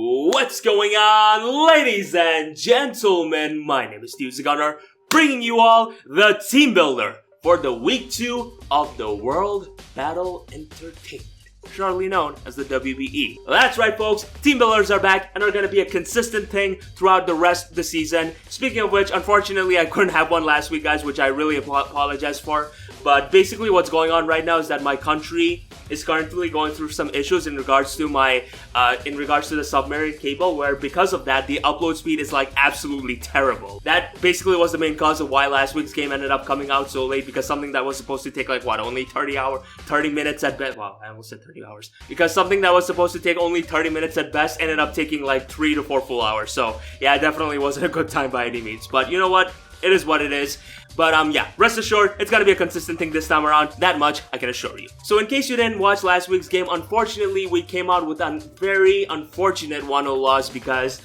What's going on, ladies and gentlemen? My name is Steve Gunner, bringing you all the Teambuilder for the week 2 of the World Battle Entertainment, shortly known as the WBE. That's right, folks, Teambuilders are back and are going to be a consistent thing throughout the rest of the season. Speaking of which, unfortunately, I couldn't have one last week, guys, which I really apologize for. But basically what's going on right now is that my country is currently going through some issues in regards to the submarine cable, where because of that, the upload speed is like absolutely terrible. That basically was the main cause of why last week's game ended up coming out so late, because something that was supposed to take like only 30 minutes at best. Wow, I almost said 30 hours. Because something that was supposed to take only 30 minutes at best ended up taking like 3 to 4 full hours. So yeah, it definitely wasn't a good time by any means. But you know what? It is what it is. But yeah, rest assured, it's gonna be a consistent thing this time around. That much I can assure you. So in case you didn't watch last week's game, unfortunately, we came out with a very unfortunate 1-0 loss because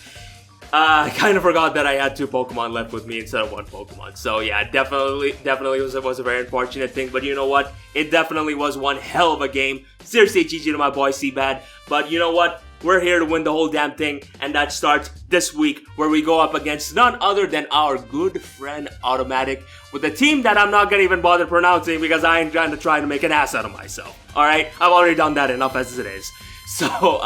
I kind of forgot that I had 2 Pokemon left with me instead of 1 Pokemon. So yeah, definitely was a very unfortunate thing. But you know what? It definitely was one hell of a game. Seriously, GG to my boy Seabad. But you know what? We're here to win the whole damn thing, and that starts this week, where we go up against none other than our good friend Automatthic, with a team that I'm not gonna even bother pronouncing because I ain't trying to make an ass out of myself. Alright? I've already done that enough as it is. So,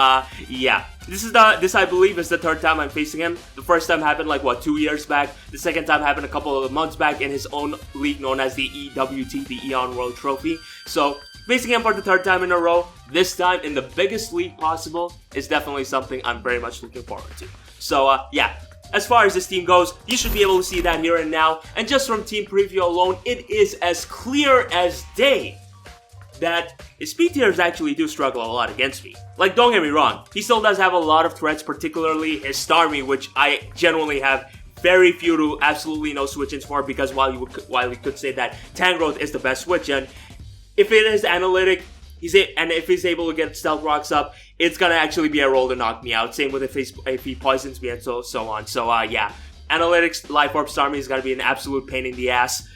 yeah. This I believe is the 3rd time I'm facing him. The first time happened like, 2 years back. The second time happened a couple of months back in his own league known as the EWT, the Eon World Trophy. So, facing him for the 3rd time in a row, this time in the biggest league possible, is definitely something I'm very much looking forward to. So, yeah. As far as this team goes, you should be able to see that here and now. And just from team preview alone, it is as clear as day that his speed tiers actually do struggle a lot against me. Like, don't get me wrong, he still does have a lot of threats, particularly his Starmie, which I genuinely have very few to absolutely no switch-ins for, because while we could say that Tangrowth is the best switch-in, if it is analytic, if he's able to get Stealth Rocks up, it's gonna actually be a roll to knock me out. Same with if he poisons me and so on. So yeah, Analytics Life Orb Starmie is gonna be an absolute pain in the ass.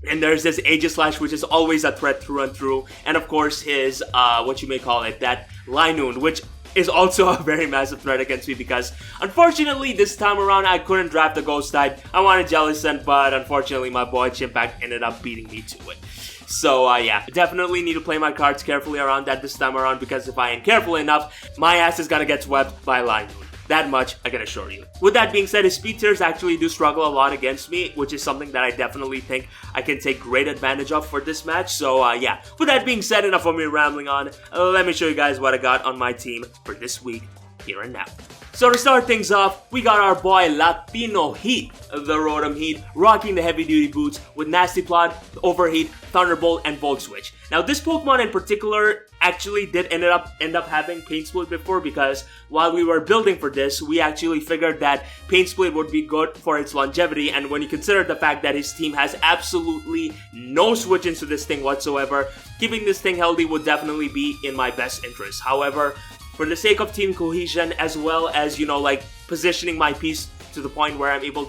And there's this Aegislash, which is always a threat through and through. And of course his, what you may call it, that Linoon, which is also a very massive threat against me, because unfortunately this time around I couldn't draft the Ghost type. I wanted Jellicent, but unfortunately my boy Chimpact ended up beating me to it. So yeah, definitely need to play my cards carefully around that this time around, because if I ain't careful enough, my ass is gonna get swept by Linoon. That much I can assure you. With that being said, his speed tiers actually do struggle a lot against me, which is something that I definitely think I can take great advantage of for this match. So yeah, with that being said, enough of me rambling on. Let me show you guys what I got on my team for this week, here and now. So to start things off, we got our boy Latino Heat, the Rotom Heat, rocking the heavy duty boots with Nasty Plot, Overheat, Thunderbolt, and Volt Switch. Now this Pokemon in particular actually did end up having Pain Split before, because while we were building for this, we actually figured that Pain Split would be good for its longevity, and when you consider the fact that his team has absolutely no switch-ins to this thing whatsoever, keeping this thing healthy would definitely be in my best interest. However, for the sake of team cohesion, as well as, you know, like positioning my piece to the point where I'm able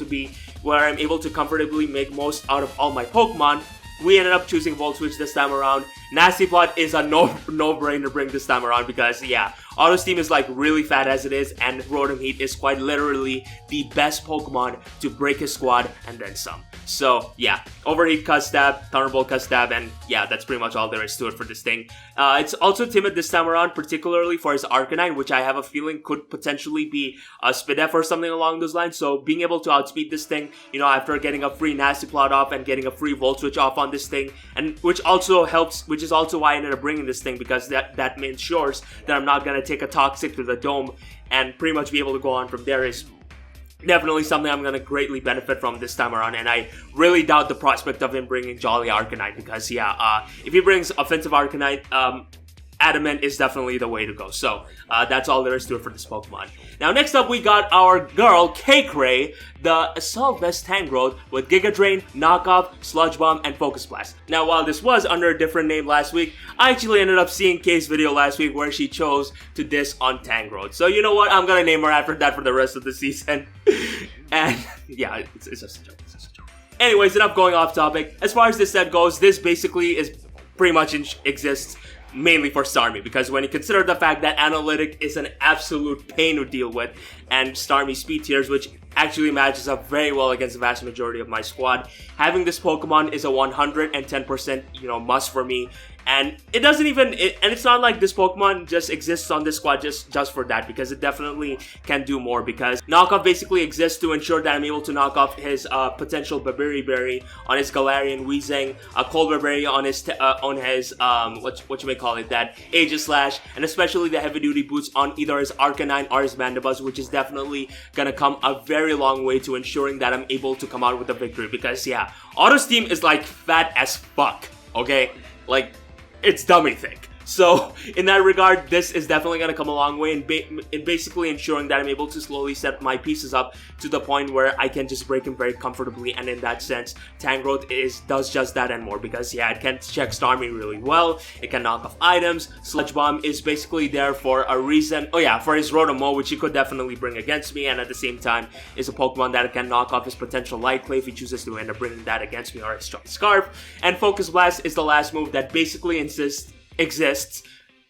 to comfortably make most out of all my Pokemon, we ended up choosing Volt Switch this time around. Nasty Plot is a no-brainer bring this time around, because yeah, Auto's team is like really fat as it is, and Rotom Heat is quite literally the best Pokemon to break his squad and then some. So yeah, Overheat, Cuss Stab, Thunderbolt, Cuss Stab, and yeah, that's pretty much all there is to it for this thing. It's also timid this time around, particularly for his Arcanine, which I have a feeling could potentially be a Spidef or something along those lines. So being able to outspeed this thing, you know, after getting a free Nasty Plot off and getting a free Volt Switch off on this thing, and which is also why I ended up bringing this thing, because that ensures that I'm not gonna take a Toxic to the Dome and pretty much be able to go on from there, is definitely something I'm gonna greatly benefit from this time around. And I really doubt the prospect of him bringing Jolly Arcanine, because yeah, if he brings offensive Arcanine, Adamant is definitely the way to go. So that's all there is to it for this Pokemon. Now next up, we got our girl K-Cray, the Assault Vest Tangrowth with Giga Drain, Knockoff, Sludge Bomb, and Focus Blast. Now while this was under a different name last week, I actually ended up seeing Kay's video last week where she chose to diss on Tangrowth. So you know what, I'm gonna name her after that for the rest of the season. And yeah, it's just a joke. Anyways, enough going off topic. As far as this set goes, this basically is pretty much exists mainly for Starmie, because when you consider the fact that Analytic is an absolute pain to deal with, and Starmie speed tiers, which actually matches up very well against the vast majority of my squad, having this Pokemon is a 110%, must for me. And it doesn't even, and it's not like this Pokemon just exists on this squad just for that, because it definitely can do more, because knockoff basically exists to ensure that I'm able to knock off his potential Berry on his Galarian Weezing, Cold Berry on his what you may call it, that Aegislash, and especially the heavy duty boots on either his Arcanine or his Mandibuzz, which is definitely gonna come a very long way to ensuring that I'm able to come out with a victory, because yeah, Auto Steam is like fat as fuck, okay? Like, it's dummy thick. So, in that regard, this is definitely going to come a long way in basically ensuring that I'm able to slowly set my pieces up to the point where I can just break him very comfortably, and in that sense, Tangrowth does just that and more, because yeah, it can check Starmie really well, it can knock off items. Sludge Bomb is basically there for a reason, for his Rotom, which he could definitely bring against me, and at the same time, is a Pokemon that can knock off his potential Light Clay if he chooses to end up bringing that against me, or his Strong Scarf. And Focus Blast is the last move that basically exists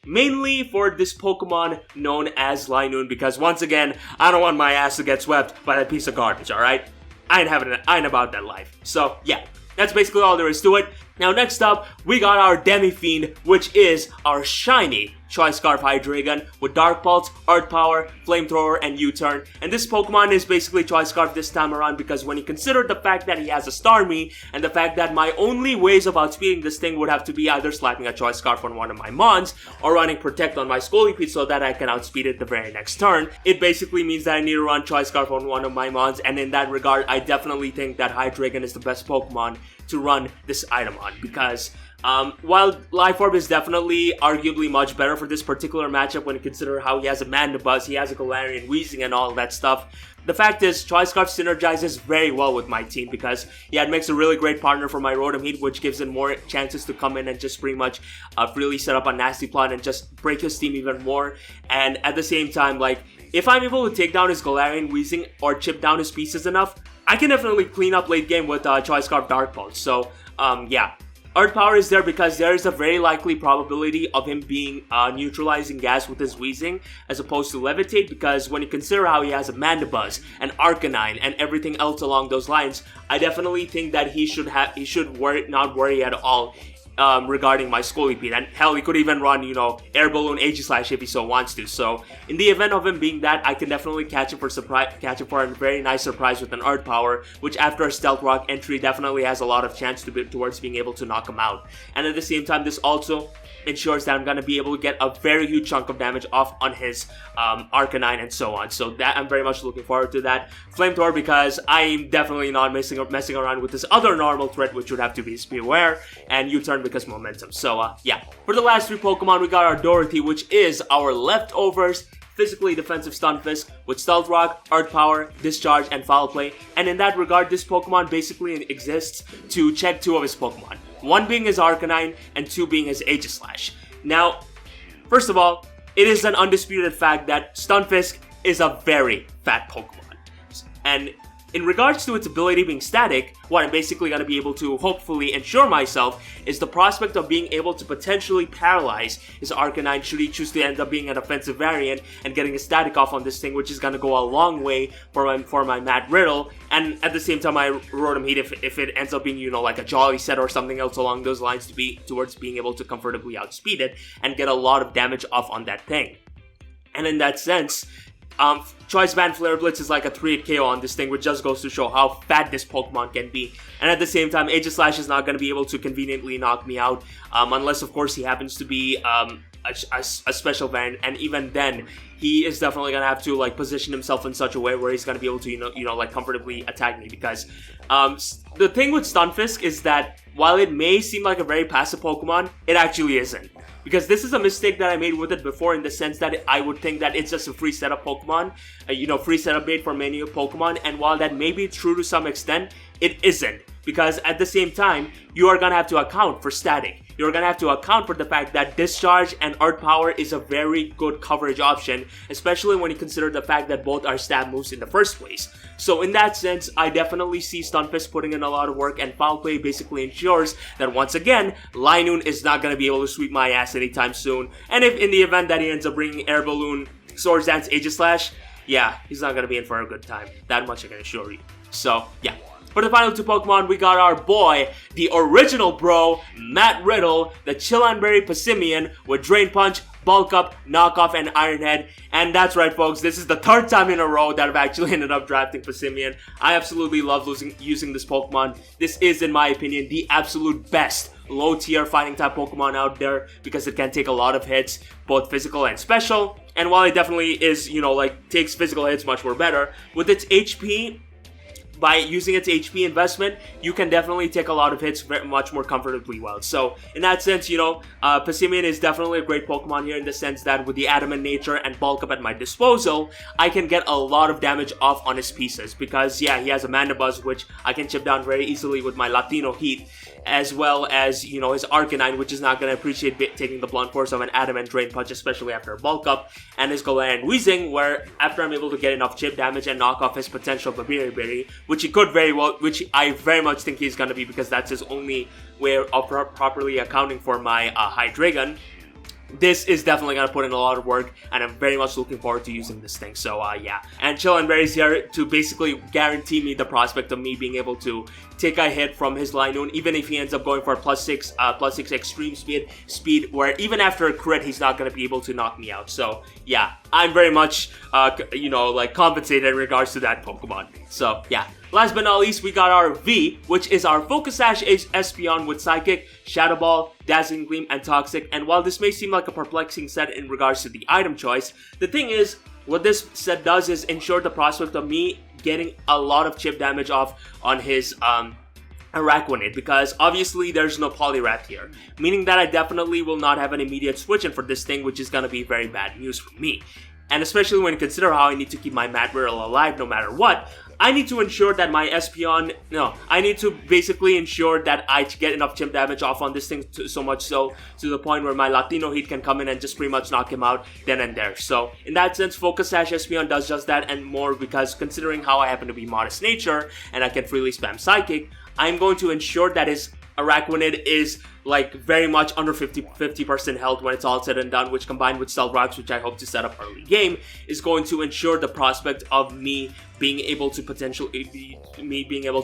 mainly for this Pokemon known as Linoone, because once again, I don't want my ass to get swept by that piece of garbage, alright? I ain't about that life. So yeah, that's basically all there is to it. Now next up, we got our Demi Fiend, which is our shiny Choice Scarf Hydreigon with Dark Pulse, Earth Power, Flamethrower, and U-Turn. And this Pokemon is basically Choice Scarf this time around, because when you consider the fact that he has a Starmie, and the fact that my only ways of outspeeding this thing would have to be either slapping a Choice Scarf on one of my Mons, or running Protect on my Scolipede so that I can outspeed it the very next turn, it basically means that I need to run Choice Scarf on one of my Mons, and in that regard, I definitely think that Hydreigon is the best Pokemon to run this item on, because while Life Orb is definitely arguably much better for this particular matchup when you consider how he has a Mandibuzz, he has a Galarian Weezing and all that stuff, the fact is, Choice Scarf synergizes very well with my team, because yeah, it makes a really great partner for my Rotom Heat, which gives him more chances to come in and just pretty much really set up a nasty plot and just break his team even more. And at the same time, like, if I'm able to take down his Galarian Weezing or chip down his pieces enough, I can definitely clean up late game with Choice Scarf Dark Pulse. So yeah. Earth Power is there because there is a very likely probability of him being neutralizing gas with his Weezing as opposed to Levitate, because when you consider how he has a Mandibuzz, an Arcanine, and everything else along those lines, I definitely think that he should not worry at all regarding my Scolipede, and hell, he could even run, Air Balloon Aegislash if he so wants to. So in the event of him being that, I can definitely catch him for a very nice surprise with an Earth Power, which after a Stealth Rock entry definitely has a lot of chance towards being able to knock him out. And at the same time, this also ensures that I'm going to be able to get a very huge chunk of damage off on his Arcanine and so on. So that I'm very much looking forward to that. Flamethrower, because I'm definitely not messing around with this other normal threat, which would have to be Beware, and U-Turn because momentum. So yeah. For the last three Pokemon, we got our Dorothy, which is our leftovers physically defensive Stunfisk with Stealth Rock, Earth Power, Discharge, and Foul Play. And in that regard, this Pokemon basically exists to check two of his Pokemon. One being his Arcanine, and two being his Aegislash. Now, first of all, it is an undisputed fact that Stunfisk is a very fat Pokemon. And in regards to its ability being static, what I'm basically going to be able to hopefully ensure myself is the prospect of being able to potentially paralyze his Arcanine should he choose to end up being an offensive variant and getting a static off on this thing, which is going to go a long way for my Matt Riddle, and at the same time my Rotom Heat if it ends up being, like a Jolly set or something else along those lines towards being able to comfortably outspeed it and get a lot of damage off on that thing. And in that sense, Choice Band Flare Blitz is like a 3-hit KO on this thing, which just goes to show how fat this Pokemon can be. And at the same time, Aegislash is not going to be able to conveniently knock me out, unless of course he happens to be a special variant, and even then, he is definitely going to have to position himself in such a way where he's going to be able to, comfortably attack me, because the thing with Stunfisk is that while it may seem like a very passive Pokemon, it actually isn't. Because this is a mistake that I made with it before, in the sense that I would think that it's just a free setup Pokemon, free setup bait for many Pokemon, and while that may be true to some extent, it isn't. Because at the same time, you are going to have to account for static. you're gonna have to account for the fact that Discharge and Earth Power is a very good coverage option, especially when you consider the fact that both are stab moves in the first place. So in that sense, I definitely see Stunfisk putting in a lot of work, and Foul Play basically ensures that once again, Linoon is not gonna be able to sweep my ass anytime soon. And if in the event that he ends up bringing Air Balloon, Swords Dance, Aegislash, yeah, he's not gonna be in for a good time. That much I can assure you. So, yeah. For the final two Pokemon, we got our boy, the original bro, Matt Riddle, the Chilanberry Passimian with Drain Punch, Bulk Up, Knock Off, and Iron Head. And that's right, folks, this is the third time in a row that I've actually ended up drafting Passimian. I absolutely love using this Pokemon. This is, in my opinion, the absolute best low-tier fighting type Pokemon out there because it can take a lot of hits, both physical and special. And while it definitely is, you know, like, takes physical hits much more better, with its HP, by using its HP investment, you can definitely take a lot of hits much more comfortably well. So, in that sense, you know, Passimian is definitely a great Pokemon here in the sense that with the Adamant nature and Bulk Up at my disposal, I can get a lot of damage off on his pieces. Because, yeah, he has a Mandibuzz, which I can chip down very easily with my Latino Heat, as well as, you know, his Arcanine, which is not going to appreciate taking the blunt force of an Adamant Drain Punch, especially after a Bulk Up, and his Galarian Weezing, where after I'm able to get enough chip damage and knock off his potential Babiri, which he could very well, which I very much think he's going to be because that's his only way of properly accounting for my Hydreigon. This is definitely going to put in a lot of work, and I'm very much looking forward to using this thing. So, yeah. And Chilanberry's here to basically guarantee me the prospect of me being able to take a hit from his Linoon, even if he ends up going for +6 extreme speed, where even after a crit, he's not going to be able to knock me out. So, yeah. I'm very much, you know, like, compensated in regards to that Pokemon. So, yeah. Last but not least, we got our V, which is our Focus Sash Espeon with Psychic, Shadow Ball, Dazzling Gleam, and Toxic. And while this may seem like a perplexing set in regards to the item choice, the thing is, what this set does is ensure the prospect of me getting a lot of chip damage off on his Araquanid, because obviously there's no Poliwrath here, meaning that I definitely will not have an immediate switch in for this thing, which is going to be very bad news for me. And especially when you consider how I need to keep my Matt Riddle alive no matter what, I need to ensure that my Espeon, I need to basically ensure that I get enough chip damage off on this thing so much so to the point where my Latino Heat can come in and just pretty much knock him out then and there. So in that sense, Focus Sash Espeon does just that and more, because considering how I happen to be Modest Nature and I can freely spam Psychic, I'm going to ensure that his Araquanid is like very much under 50% health when it's all said and done, which combined with Stealth Rocks, which I hope to set up early game, is going to ensure the prospect of me being able to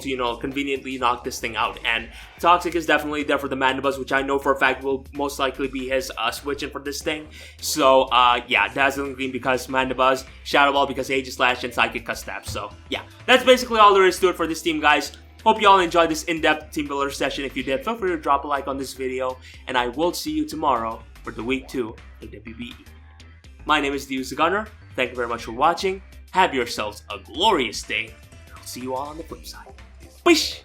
you know, conveniently knock this thing out. And Toxic is definitely there for the Mandibuzz, which I know for a fact will most likely be his switch in for this thing. So yeah, Dazzling Gleam because Mandibuzz, Shadow Ball because Aegislash, and Psychic Stab. So yeah, that's basically all there is to it for this team, guys. Hope you all enjoyed this in-depth Team Builder session. If you did, feel free to drop a like on this video, and I will see you tomorrow for the Week 2 of WBE. My name is the Gunner. Thank you very much for watching. Have yourselves a glorious day. I'll see you all on the flip side. Peace!